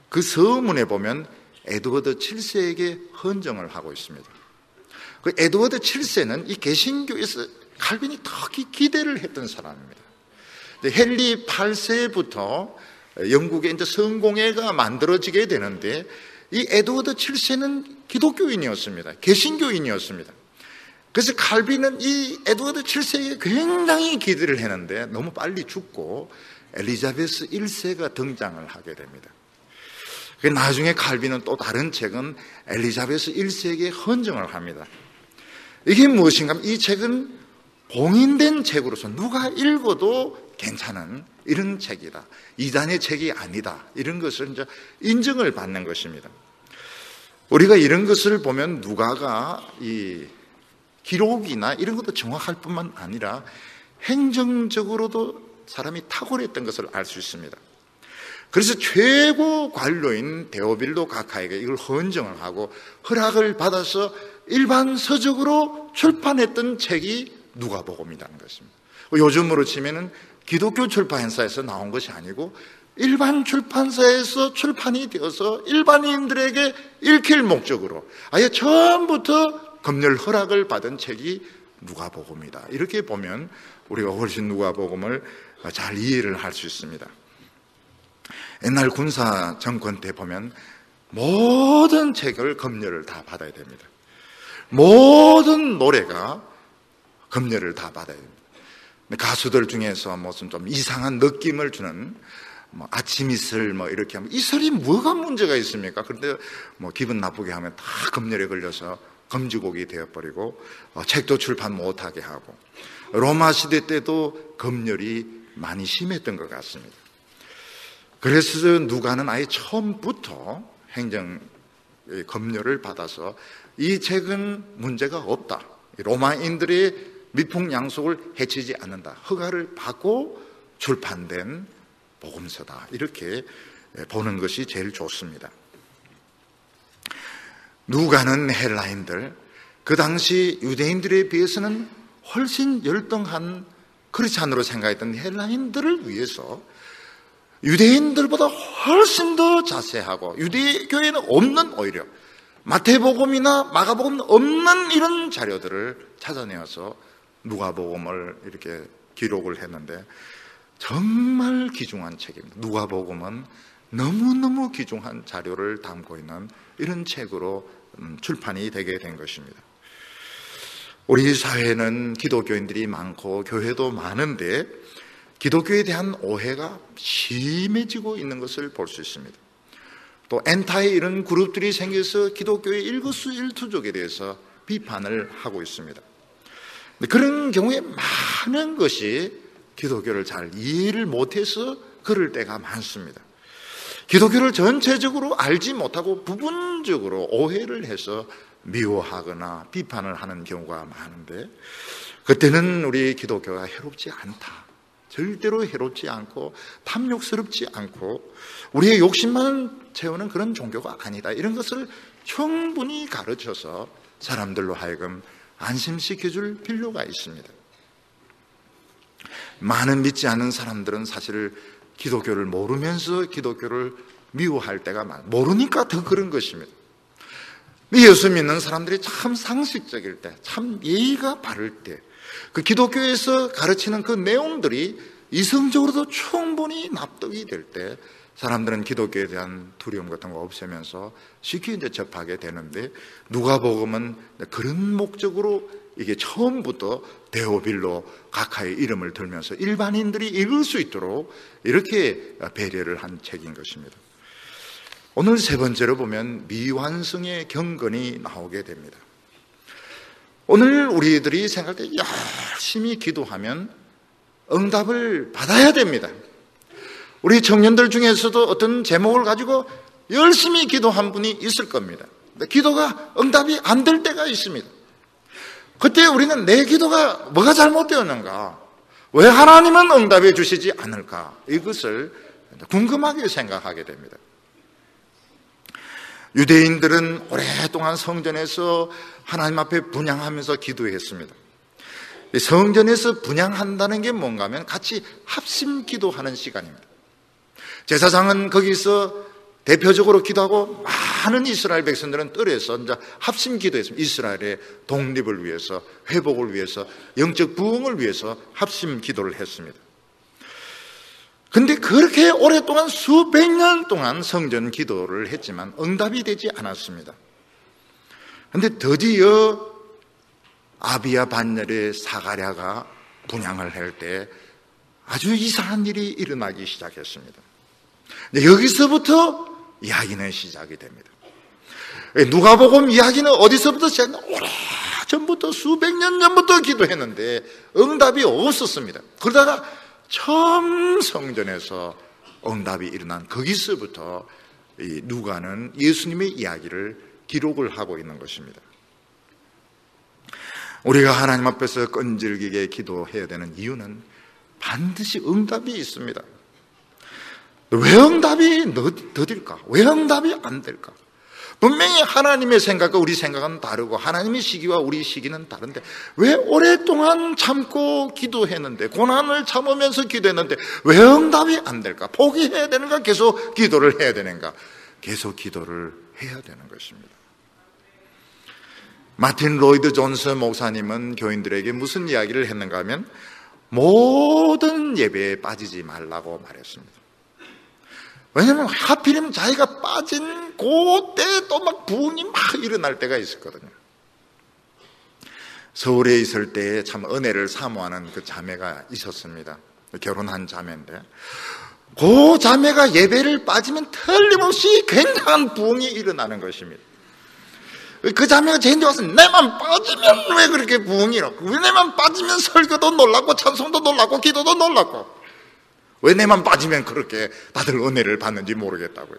그 서문에 보면 에드워드 7세에게 헌정을 하고 있습니다. 그 에드워드 7세는 이 개신교에서 칼빈이 특히 기대를 했던 사람입니다. 헨리 8세부터 영국에 이제 성공회가 만들어지게 되는데 이 에드워드 7세는 기독교인이었습니다. 개신교인이었습니다. 그래서 칼빈은 이 에드워드 7세에게 굉장히 기대를 했는데 너무 빨리 죽고 엘리자베스 1세가 등장을 하게 됩니다. 나중에 칼빈은 또 다른 책은 엘리자베스 1세에게 헌정을 합니다. 이게 무엇인가 하면 이 책은 봉인된 책으로서 누가 읽어도 괜찮은 이런 책이다. 이단의 책이 아니다. 이런 것을 이제 인정을 받는 것입니다. 우리가 이런 것을 보면 누가가 이 기록이나 이런 것도 정확할 뿐만 아니라 행정적으로도 사람이 탁월했던 것을 알 수 있습니다. 그래서 최고 관료인 데오빌로 가카이가 이걸 헌정을 하고 허락을 받아서 일반 서적으로 출판했던 책이 누가복음이라는 것입니다. 요즘으로 치면은 기독교 출판사에서 나온 것이 아니고 일반 출판사에서 출판이 되어서 일반인들에게 읽힐 목적으로 아예 처음부터 검열 허락을 받은 책이 누가복음이다. 이렇게 보면 우리가 훨씬 누가복음을 잘 이해를 할 수 있습니다. 옛날 군사 정권 때 보면 모든 책을 검열을 다 받아야 됩니다. 모든 노래가 검열을 다 받아야 됩니다. 가수들 중에서 무슨 좀 이상한 느낌을 주는 아침 이슬 이렇게 하면 이슬이 뭐가 문제가 있습니까? 그런데 기분 나쁘게 하면 다 검열에 걸려서 금지곡이 되어버리고 책도 출판 못하게 하고 로마 시대 때도 검열이 많이 심했던 것 같습니다. 그래서 누가는 아예 처음부터 행정 검열을 받아서 이 책은 문제가 없다. 로마인들의 미풍양속을 해치지 않는다. 허가를 받고 출판된 복음서다. 이렇게 보는 것이 제일 좋습니다. 누가는 헬라인들, 그 당시 유대인들에 비해서는 훨씬 열등한 크리스찬으로 생각했던 헬라인들을 위해서 유대인들보다 훨씬 더 자세하고 유대교에는 없는 오히려 마태복음이나 마가복음은 없는 이런 자료들을 찾아내어서 누가복음을 이렇게 기록을 했는데 정말 귀중한 책입니다. 누가복음은 너무너무 귀중한 자료를 담고 있는 이런 책으로 출판이 되게 된 것입니다. 우리 사회는 기독교인들이 많고 교회도 많은데 기독교에 대한 오해가 심해지고 있는 것을 볼 수 있습니다. 또 엔타의 이런 그룹들이 생겨서 기독교의 일거수일투족에 대해서 비판을 하고 있습니다. 그런 경우에 많은 것이 기독교를 잘 이해를 못해서 그럴 때가 많습니다. 기독교를 전체적으로 알지 못하고 부분적으로 오해를 해서 미워하거나 비판을 하는 경우가 많은데 그때는 우리 기독교가 해롭지 않다. 절대로 해롭지 않고 탐욕스럽지 않고 우리의 욕심만 채우는 그런 종교가 아니다. 이런 것을 충분히 가르쳐서 사람들로 하여금 안심시켜줄 필요가 있습니다. 많은 믿지 않는 사람들은 사실 기독교를 모르면서 기독교를 미워할 때가 많아요. 모르니까 더 그런 것입니다. 예수 믿는 사람들이 참 상식적일 때, 참 예의가 바를 때, 그 기독교에서 가르치는 그 내용들이 이성적으로도 충분히 납득이 될 때 사람들은 기독교에 대한 두려움 같은 거 없애면서 쉽게 이제 접하게 되는데 누가복음은 그런 목적으로 이게 처음부터 데오빌로 가카의 이름을 들면서 일반인들이 읽을 수 있도록 이렇게 배려를 한 책인 것입니다. 오늘 세 번째로 보면 미완성의 경건이 나오게 됩니다. 오늘 우리들이 생각할 때 열심히 기도하면 응답을 받아야 됩니다. 우리 청년들 중에서도 어떤 제목을 가지고 열심히 기도한 분이 있을 겁니다. 근데 기도가 응답이 안 될 때가 있습니다. 그때 우리는 내 기도가 뭐가 잘못되었는가? 왜 하나님은 응답해 주시지 않을까? 이것을 궁금하게 생각하게 됩니다. 유대인들은 오랫동안 성전에서 하나님 앞에 분향하면서 기도했습니다. 성전에서 분향한다는 게 뭔가 하면 같이 합심 기도하는 시간입니다. 제사장은 거기서 대표적으로 기도하고 많은 이스라엘 백성들은 뜰에서 이제 합심 기도했습니다. 이스라엘의 독립을 위해서, 회복을 위해서, 영적 부흥을 위해서 합심 기도를 했습니다. 근데 그렇게 오랫동안 수백 년 동안 성전 기도를 했지만 응답이 되지 않았습니다. 근데 드디어 아비야 반열의 사가랴가 분향을 할 때 아주 이상한 일이 일어나기 시작했습니다. 여기서부터 이야기는 시작이 됩니다. 누가복음 이야기는 어디서부터 시작했나? 오래전부터 수백 년 전부터 기도했는데 응답이 없었습니다. 그러다가 처음 성전에서 응답이 일어난 거기서부터 이 누가는 예수님의 이야기를 기록을 하고 있는 것입니다. 우리가 하나님 앞에서 끈질기게 기도해야 되는 이유는 반드시 응답이 있습니다. 왜 응답이 더딜까? 왜 응답이 안 될까? 분명히 하나님의 생각과 우리 생각은 다르고 하나님의 시기와 우리 시기는 다른데 왜 오랫동안 참고 기도했는데, 고난을 참으면서 기도했는데 왜 응답이 안 될까? 포기해야 되는가? 계속 기도를 해야 되는가? 계속 기도를 해야 되는 것입니다. 마틴 로이드 존스 목사님은 교인들에게 무슨 이야기를 했는가 하면 모든 예배에 빠지지 말라고 말했습니다. 왜냐하면 하필이면 자기가 빠진 그때 또 막 부흥이 막 일어날 때가 있었거든요. 서울에 있을 때 참 은혜를 사모하는 그 자매가 있었습니다. 결혼한 자매인데 그 자매가 예배를 빠지면 틀림없이 굉장한 부흥이 일어나는 것입니다. 그 자매가 저한테 와서 내만 빠지면 왜 그렇게 부흥이 일어나고, 왜 내만 빠지면 설교도 놀라고 찬송도 놀라고 기도도 놀라고, 왜 내만 빠지면 그렇게 다들 은혜를 받는지 모르겠다고요.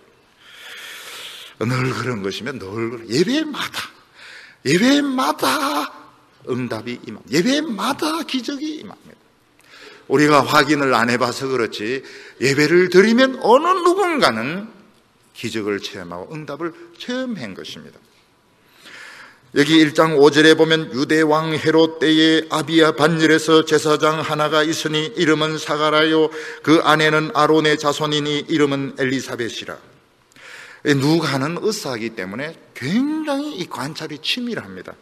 늘 그런 것이면 늘 예배마다 응답이 임합니다. 예배마다 기적이 임합니다. 우리가 확인을 안 해봐서 그렇지 예배를 드리면 어느 누군가는 기적을 체험하고 응답을 체험한 것입니다. 여기 1장 5절에 보면 유대왕 헤롯 때에 아비야 반열에서 제사장 하나가 있으니 이름은 사가라요 그 아내는 아론의 자손이니 이름은 엘리사벳이라. 누가는 의사이기 때문에 굉장히 이 관찰이 치밀합니다.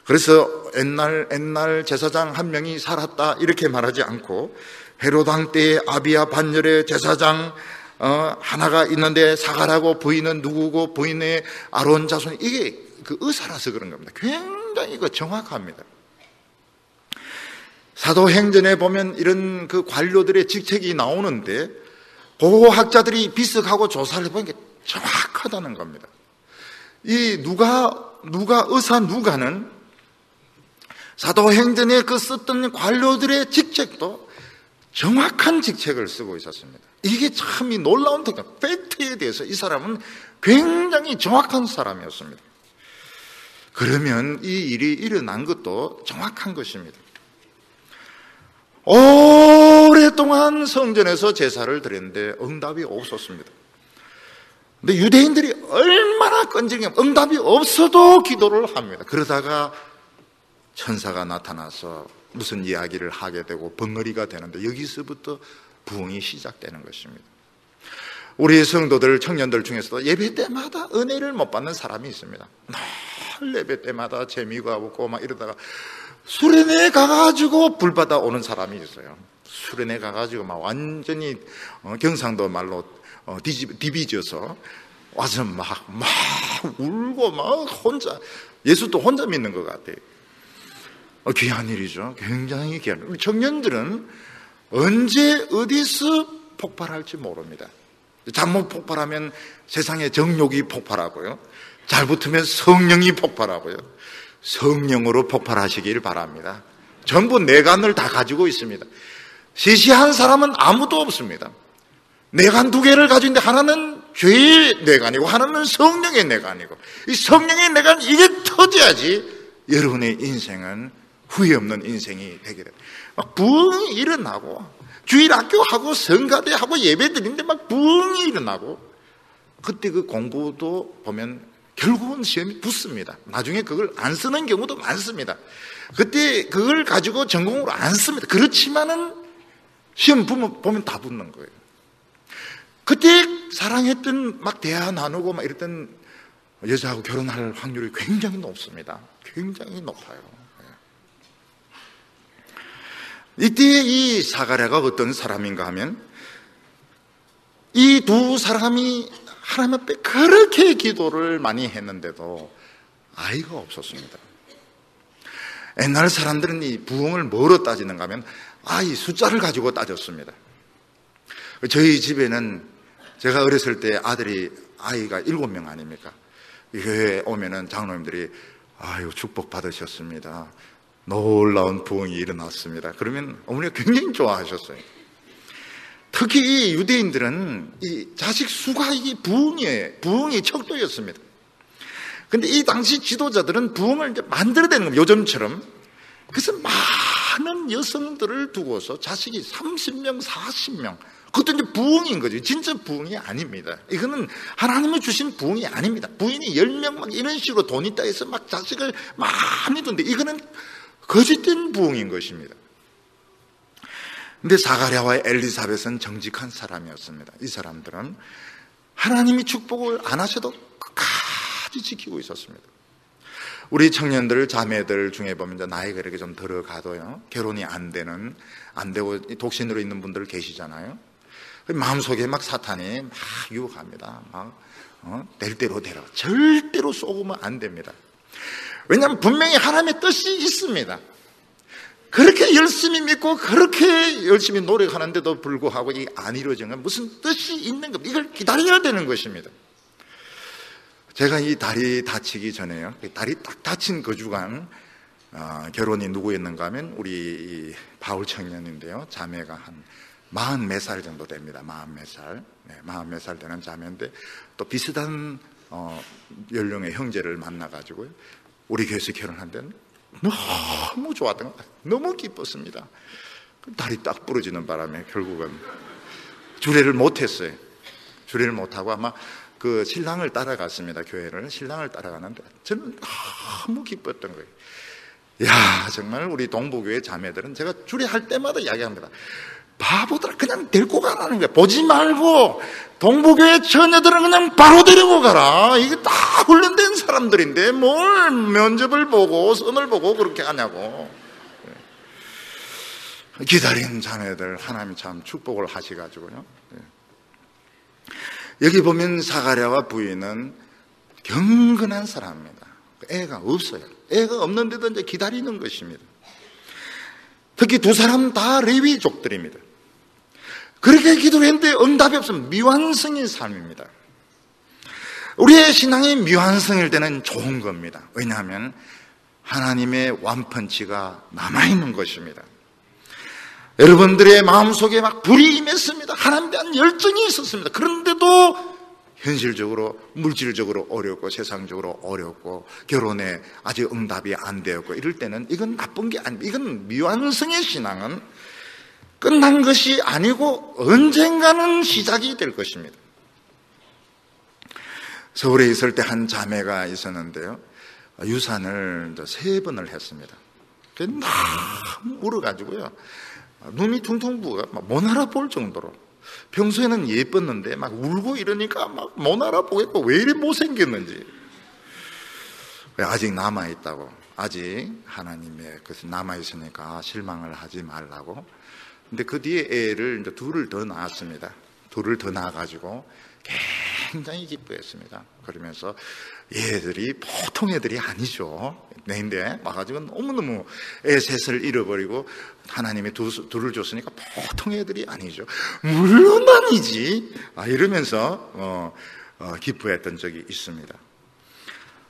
그래서 옛날 제사장 한 명이 살았다 이렇게 말하지 않고 헤롯 왕 때에 아비야 반열에 제사장 하나가 있는데 사가라고 부인은 누구고 부인의 아론 자손, 이게 그 의사라서 그런 겁니다. 굉장히 정확합니다. 사도행전에 보면 이런 그 관료들의 직책이 나오는데 고고학자들이 비석하고 조사를 해보니까 정확하다는 겁니다. 이 누가 의사 누가는 사도행전에 그 썼던 관료들의 직책도 정확한 직책을 쓰고 있었습니다. 이게 참 이 놀라운 팩트에 대해서 이 사람은 굉장히 정확한 사람이었습니다. 그러면 이 일이 일어난 것도 정확한 것입니다. 오랫동안 성전에서 제사를 드렸는데 응답이 없었습니다. 근데 유대인들이 얼마나 끈질기면 응답이 없어도 기도를 합니다. 그러다가 천사가 나타나서 무슨 이야기를 하게 되고 벙어리가 되는데 여기서부터 부흥이 시작되는 것입니다. 우리 성도들, 청년들 중에서도 예배 때마다 은혜를 못 받는 사람이 있습니다. 늘 예배 때마다 재미가 없고 막 이러다가 수련회 가가지고 불받아 오는 사람이 있어요. 수련회 가가지고 막 완전히 경상도 말로 디비져서 와서 막 울고 막 혼자, 예수도 혼자 믿는 것 같아요. 귀한 일이죠. 굉장히 귀한 일. 우리 청년들은 언제 어디서 폭발할지 모릅니다. 잘못 폭발하면 세상의 정욕이 폭발하고요, 잘 붙으면 성령이 폭발하고요. 성령으로 폭발하시길 바랍니다. 전부 내관을 다 가지고 있습니다. 시시한 사람은 아무도 없습니다. 내관 두 개를 가지고 있는데 하나는 죄의 내관이고 하나는 성령의 내관이고, 이 성령의 내관 이게 터져야지 여러분의 인생은 후회 없는 인생이 되게 됩니다. 막 부흥이 일어나고 주일 학교하고 성가대하고 예배 드리는데 막 부흥이 일어나고, 그때 그 공부도 보면 결국은 시험이 붙습니다. 나중에 그걸 안 쓰는 경우도 많습니다. 그때 그걸 가지고 전공으로 안 씁니다. 그렇지만은 시험 보면 다 붙는 거예요. 그때 사랑했던 막 대화 나누고 막 이랬던 여자하고 결혼할 확률이 굉장히 높습니다. 굉장히 높아요. 이때 이 사가랴가 어떤 사람인가 하면 이 두 사람이 하나님 앞에 그렇게 기도를 많이 했는데도 아이가 없었습니다. 옛날 사람들은 이 부흥을 뭐로 따지는가 하면 아이 숫자를 가지고 따졌습니다. 저희 집에는 제가 어렸을 때 아이가 7명 아닙니까? 교회에 오면은 장로님들이 아유 축복 받으셨습니다, 놀라운 부흥이 일어났습니다. 그러면 어머니가 굉장히 좋아하셨어요. 특히 이 유대인들은 이 자식 수가 이 부흥이 척도였습니다. 근데 이 당시 지도자들은 부흥을 이제 만들어내는 겁니다. 요즘처럼. 그래서 많은 여성들을 두고서 자식이 30명, 40명. 그것도 이제 부흥인 거죠. 진짜 부흥이 아닙니다. 이거는 하나님이 주신 부흥이 아닙니다. 부인이 10명 막 이런 식으로 돈 있다 해서 막 자식을 많이 둔데 이거는 거짓된 부흥인 것입니다. 근데 사가랴와 엘리사벳은 정직한 사람이었습니다. 이 사람들은 하나님이 축복을 안 하셔도 끝까지 지키고 있었습니다. 우리 청년들, 자매들 중에 보면 이제 나이가 이렇게 좀 들어가도요, 결혼이 안 되고 독신으로 있는 분들 계시잖아요. 마음속에 막 사탄이 막 유혹합니다. 될 대로 되라. 절대로 속으면 안 됩니다. 왜냐하면 분명히 하나님의 뜻이 있습니다. 그렇게 열심히 믿고 그렇게 열심히 노력하는데도 불구하고 이게 안 이루어지는 건 무슨 뜻이 있는 겁니다. 이걸 기다려야 되는 것입니다. 제가 이 다리 다치기 전에요, 다리 딱 다친 그 주간 결혼이 누구였는가 하면 우리 바울 청년인데요, 자매가 한 40몇 살 정도 됩니다. 40몇 살. 네, 40몇 살 되는 자매인데 또 비슷한 연령의 형제를 만나가지고요, 우리 교회에서 결혼한 데는 너무 좋았던 것 같아요. 너무 기뻤습니다. 다리 딱 부러지는 바람에 결국은 주례를 못했어요. 주례를 못하고 아마 그 신랑을 따라갔습니다. 교회를 신랑을 따라가는데 저는 너무 기뻤던 거예요. 야, 정말 우리 동부교회 자매들은 제가 주례할 때마다 이야기합니다. 바보들 그냥 데리고 가라는 거야. 보지 말고 동부교회 처녀들은 그냥 바로 데리고 가라. 이게 다 훈련된 사람들인데 뭘 면접을 보고 선을 보고 그렇게 하냐고. 기다린 자매들 하나님 참 축복을 하셔가지고요. 여기 보면 사가랴와 부인은 경건한 사람입니다. 애가 없어요. 애가 없는데도 이제 기다리는 것입니다. 특히 두 사람 다 레위족들입니다. 그렇게 기도를 했는데 응답이 없으면 미완성인 삶입니다. 우리의 신앙이 미완성일 때는 좋은 겁니다. 왜냐하면 하나님의 완펀치가 남아있는 것입니다. 여러분들의 마음속에 막 불이 임했습니다. 하나님에 대한 열정이 있었습니다. 그런데도 현실적으로, 물질적으로 어렵고 세상적으로 어렵고 결혼에 아직 응답이 안 되었고 이럴 때는 이건 나쁜 게 아닙니다. 이건 미완성의 신앙은 끝난 것이 아니고 언젠가는 시작이 될 것입니다. 서울에 있을 때 한 자매가 있었는데요, 유산을 3번을 했습니다. 너무 울어가지고요, 눈이 퉁퉁 부어가 못 알아볼 정도로. 평소에는 예뻤는데 막 울고 이러니까 막 못 알아보겠고 왜 이리 못생겼는지. 아직 남아있다고, 아직 하나님의 것이 남아있으니까 실망을 하지 말라고. 근데 그 뒤에 애를 이제 둘을 더 낳았습니다. 둘을 더 낳아가지고 굉장히 기뻐했습니다. 그러면서 얘들이 보통 애들이 아니죠. 내인데 와가지고 너무너무 애 셋을 잃어버리고 하나님이 둘을 줬으니까 보통 애들이 아니죠. 물론 아니지. 이러면서 기뻐했던 적이 있습니다.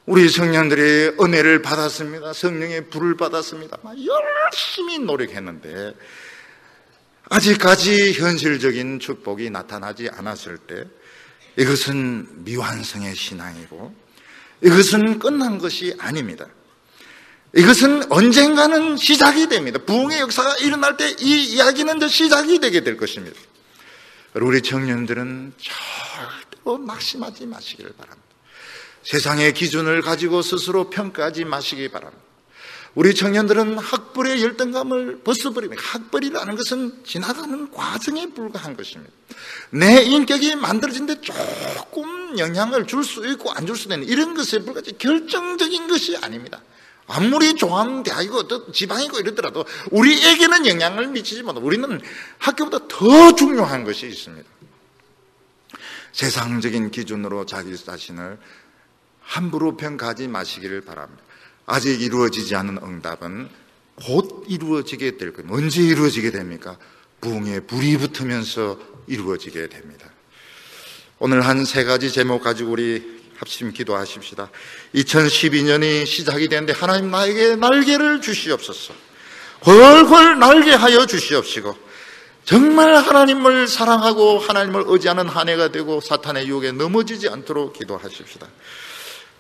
우리 청년들이 은혜를 받았습니다. 성령의 불을 받았습니다. 열심히 노력했는데 아직까지 현실적인 축복이 나타나지 않았을 때 이것은 미완성의 신앙이고 이것은 끝난 것이 아닙니다. 이것은 언젠가는 시작이 됩니다. 부흥의 역사가 일어날 때 이 이야기는 이제 시작이 되게 될 것입니다. 우리 청년들은 절대로 낙심하지 마시기를 바랍니다. 세상의 기준을 가지고 스스로 평가하지 마시기 바랍니다. 우리 청년들은 학벌의 열등감을 벗어버립니다. 학벌이라는 것은 지나가는 과정에 불과한 것입니다. 내 인격이 만들어진데 조금 영향을 줄 수 있고 안 줄 수도 있는 이런 것에 불과하지 결정적인 것이 아닙니다. 아무리 좋아하는 대학이고 지방이고 이러더라도 우리에게는 영향을 미치지 못하고 우리는 학교보다 더 중요한 것이 있습니다. 세상적인 기준으로 자기 자신을 함부로 평가하지 마시기를 바랍니다. 아직 이루어지지 않은 응답은 곧 이루어지게 될 겁니다. 언제 이루어지게 됩니까? 부흥에 불이 붙으면서 이루어지게 됩니다. 오늘 한 3가지 제목 가지고 우리 합심 기도하십시다. 2012년이 시작이 되는데 하나님 나에게 날개를 주시옵소서. 훨훨 날게 하여 주시옵시고 정말 하나님을 사랑하고 하나님을 의지하는 한 해가 되고 사탄의 유혹에 넘어지지 않도록 기도하십시다.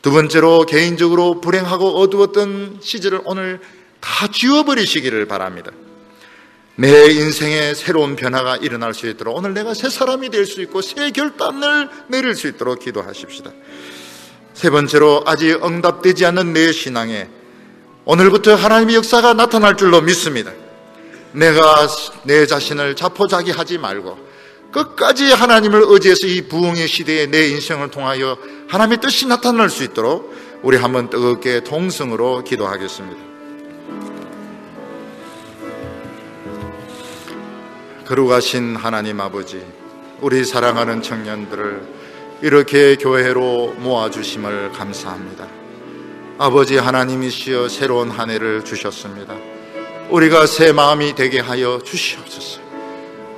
두 번째로, 개인적으로 불행하고 어두웠던 시절을 오늘 다 지워버리시기를 바랍니다. 내 인생에 새로운 변화가 일어날 수 있도록 오늘 내가 새 사람이 될 수 있고 새 결단을 내릴 수 있도록 기도하십시다. 세 번째로, 아직 응답되지 않는 내 신앙에 오늘부터 하나님의 역사가 나타날 줄로 믿습니다. 내가 내 자신을 자포자기하지 말고 끝까지 하나님을 의지해서 이 부흥의 시대에 내 인생을 통하여 하나님의 뜻이 나타날 수 있도록 우리 한번 뜨겁게 동성으로 기도하겠습니다. 거룩하신 하나님 아버지, 우리 사랑하는 청년들을 이렇게 교회로 모아주심을 감사합니다. 아버지 하나님이시여, 새로운 한 해를 주셨습니다. 우리가 새 마음이 되게 하여 주시옵소서.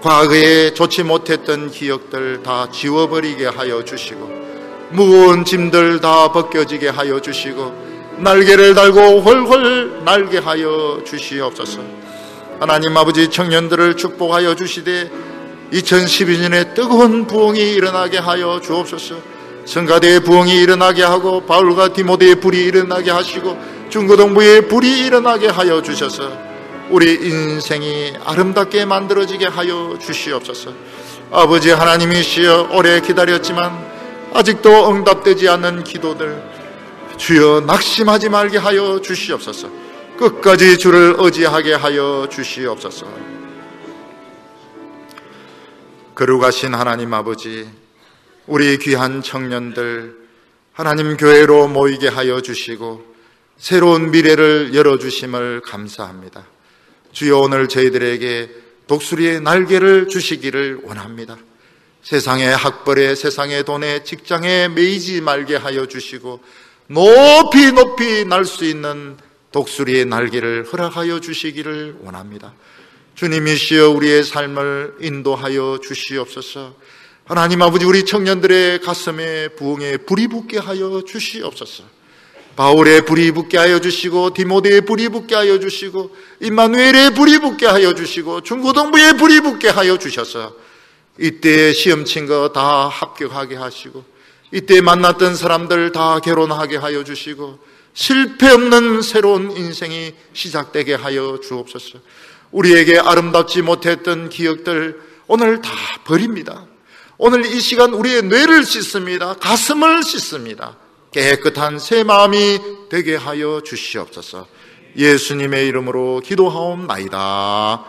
과거에 좋지 못했던 기억들 다 지워버리게 하여 주시고, 무거운 짐들 다 벗겨지게 하여 주시고, 날개를 달고 훨훨 날게 하여 주시옵소서. 하나님 아버지, 청년들을 축복하여 주시되 2012년에 뜨거운 부흥이 일어나게 하여 주옵소서. 성가대의 부흥이 일어나게 하고 바울과 디모데의 불이 일어나게 하시고 중고등부의 불이 일어나게 하여 주셔서 우리 인생이 아름답게 만들어지게 하여 주시옵소서. 아버지 하나님이시여, 오래 기다렸지만 아직도 응답되지 않는 기도들 주여 낙심하지 말게 하여 주시옵소서. 끝까지 주를 의지하게 하여 주시옵소서. 거룩하신 하나님 아버지, 우리 귀한 청년들 하나님 교회로 모이게 하여 주시고 새로운 미래를 열어주심을 감사합니다. 주여, 오늘 저희들에게 독수리의 날개를 주시기를 원합니다. 세상의 학벌에, 세상의 돈에, 직장에 매이지 말게 하여 주시고 높이 높이 날 수 있는 독수리의 날개를 허락하여 주시기를 원합니다. 주님이시여, 우리의 삶을 인도하여 주시옵소서. 하나님 아버지, 우리 청년들의 가슴에 부흥의 불이 붙게 하여 주시옵소서. 바울의 불이 붙게 하여 주시고 디모데의 불이 붙게 하여 주시고 임마누엘의 불이 붙게 하여 주시고 중고등부의 불이 붙게 하여 주셔서 이때 시험 친 거 다 합격하게 하시고 이때 만났던 사람들 다 결혼하게 하여 주시고 실패 없는 새로운 인생이 시작되게 하여 주옵소서. 우리에게 아름답지 못했던 기억들 오늘 다 버립니다. 오늘 이 시간 우리의 뇌를 씻습니다. 가슴을 씻습니다. 깨끗한 새 마음이 되게 하여 주시옵소서. 예수님의 이름으로 기도하옵나이다.